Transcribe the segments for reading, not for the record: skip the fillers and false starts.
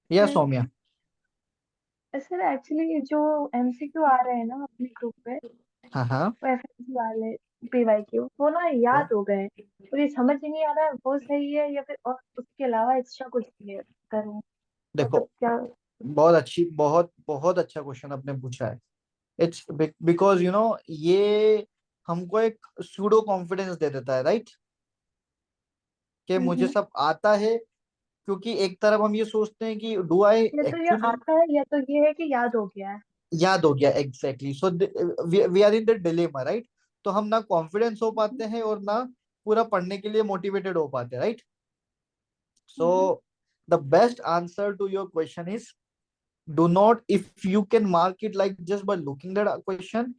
या Saumya? Sir actually जो MCQ आ रहे हैं ना अपने ग्रुप पे, हाँ हाँ। वो एफएमसी वाले पीवाईक्यू, वो ना याद हो गए, और ये समझ ही नहीं आ रहा है वो सही है या फिर और उसके अलावा एक्स्ट्रा कुछ भी है करूँ, देखो, मतलब क्या। बहुत बहुत अच्छा क्वेश्चन आपने पूछा है। इट्स बिकॉज ये हमको एक सूडो कॉन्फिडेंस दे देता है, राइट? कि मुझे हम्म। सब आता है। क्योंकि एक तरफ हम ये सोचते हैं कि डू आई या तो ये एक्चुअली आता है या तो ये है कि याद हो गया है। याद हो गया, exactly. So we are in the dilemma, right? तो हम ना कॉन्फिडेंस हो पाते हैं और ना पूरा पढ़ने के लिए मोटिवेटेड हो पाते हैं, right? Hmm. So the best answer to your question is, do not, if you can mark it like just by looking at a question,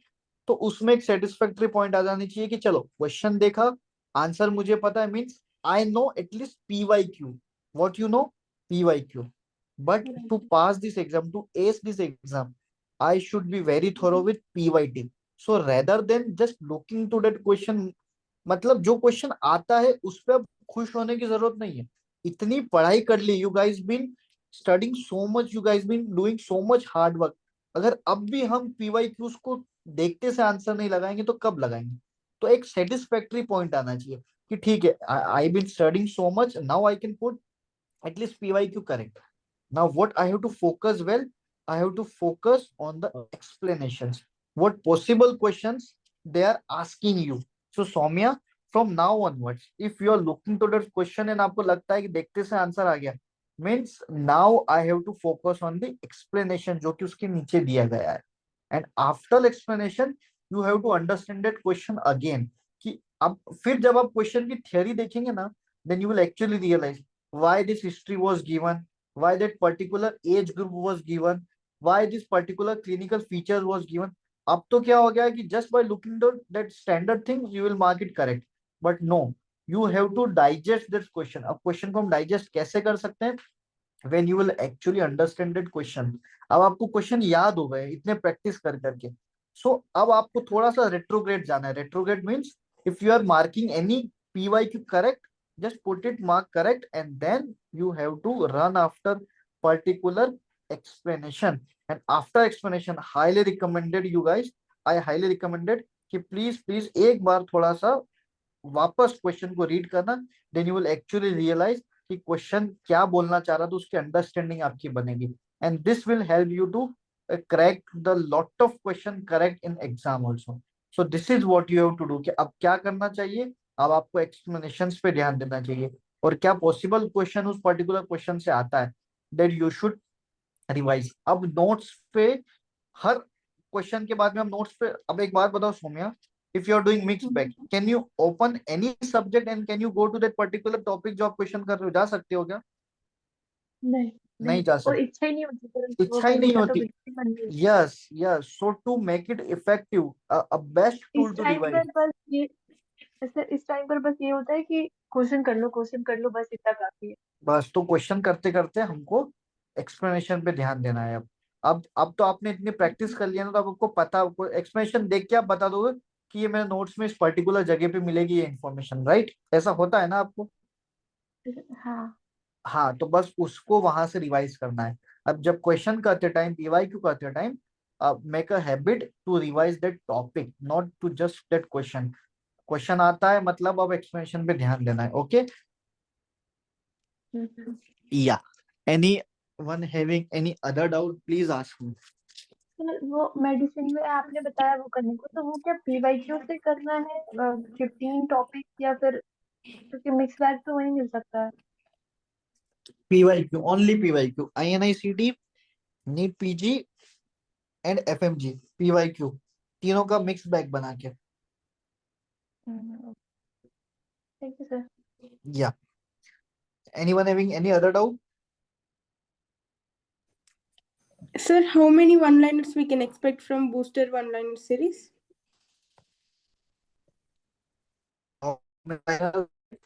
तो उसमें एक सेटिस्फैक्टरी पॉइंट आ जानी चाहिए कि चलो क्वेश्चन देखा, आंसर मुझे पता है, means I know at least P Y Q. What you know? P Y Q. But to pass this exam, to ace this exam, I should be very thorough with P Y T. So rather than just looking to that question, मतलब जो question आता है उस पर अब खुश होने की जरूरत नहीं है। इतनी पढ़ाई कर ली, you guys been studying so much, you guys been doing so much hard work. अगर अब भी हम पीवाईक्यूज को देखते से आंसर नहीं लगाएंगे तो कब लगाएंगे? तो एक सेटिस्फैक्टरी पॉइंट आना चाहिए कि ठीक है, I been studying so much, now I can put at least PYQ correct. Now, what I have to focus well, I have to focus on the explanations. What possible questions they are asking you. So, Soumya, from now onwards, if you are looking to that question and आपको लगता है कि देखते से answer आ गया, means now I have to focus on the explanation जो कि उसके नीचे दिया गया है. And after explanation, you have to understand that question again. कि अब फिर जब आप क्वेश्चन की थियरी देखेंगे ना, then you will actually realize why this history was given, why that particular age group was given, why this particular clinical feature was given. अब तो क्या हो गया है कि just by looking at that standard things you will mark it correct, but no, you have to digest this question. अब question को हम डाइजेस्ट कैसे कर सकते हैं? when you will actually understand that question. अब आपको क्वेश्चन याद हो गए इतने प्रैक्टिस कर करके। सो अब आपको थोड़ा सा रेट्रोग्रेड जाना है। Retrograde means if you are marking any PYQ correct, just put it mark correct, and then you have to run after particular explanation. And after explanation, highly recommended you guys, I highly recommended कि please एक बार थोड़ा सा वापस question को read करना। Then you will actually realise कि question क्या बोलना चाह रहा था, उसकी अंडरस्टैंडिंग आपकी बनेगी। And this will help you to crack the lot of question correct in exam also. So this is what you have to do कि अब क्या करना चाहिए। अब आपको एक्सप्लेनेशंस पे ध्यान देना चाहिए, और क्या पॉसिबल क्वेश्चन उस पर्टिकुलर क्वेश्चन से आता है, दैट यू शुड रिवाइज। अब नोट्स पे हर क्वेश्चन के बाद में हम नोट्स पे, अब एक बात बताओ Saumya, if you are doing mix bag, hmm. Can you open any subject and can you go to that particular topic जो आप क्वेश्चन कर रहे हो? जा सकते हो क्या? नहीं नहीं नहीं, जा और सकते, इच्छा ही नहीं होती सर वो इच्छा ही करने नहीं का, तो होती। बिल्कुल मन नहीं होता। Yes yes, so to make it effective, a best is tool to time revise. पर बस ये, सर इस टाइम पर बस ये होता है कि क्वेश्चन कर लो, बस इतना काफी है। बस तो क्वेश्चन करते करते हमको एक्सप्लेनेशन पे ध्यान देना है। अब तो आपने इतनी प्रैक्टिस कर लिया ना, तो अब आपको पता, एक्सप्लेनेशन देख के आप बता दोगे कि ये मेरे नोट्स में इस पर्टिकुलर जगह पे मिलेगी ये इन्फॉर्मेशन, राइट? ऐसा होता है ना आपको? हाँ। हाँ, तो बस उसको वहां से रिवाइज करना है। अब जब क्वेश्चन करते टाइम, पीवाईक्यू करते time, make a habit to revise that topic, not to just that question. Question आता है मतलब अब एक्सप्लेनेशन पे ध्यान देना है। ओके? हम्म। या any one having any other doubt, please ask me. Sir वो मेडिसिन में आपने बताया वो करने को, तो वो क्या पीवाईक्यू से करना है 15 टॉपिक, या फिर क्योंकि मिक्स बैग तो वही मिल सकता है। PYQ, only PYQ, INICET, NEET PG and FMG, PYQ तीनों का मिक्स बैग बना के। Thank you sir. या anyone having any other doubt? Sir, how many one-liners we can expect from Booster one-liner series?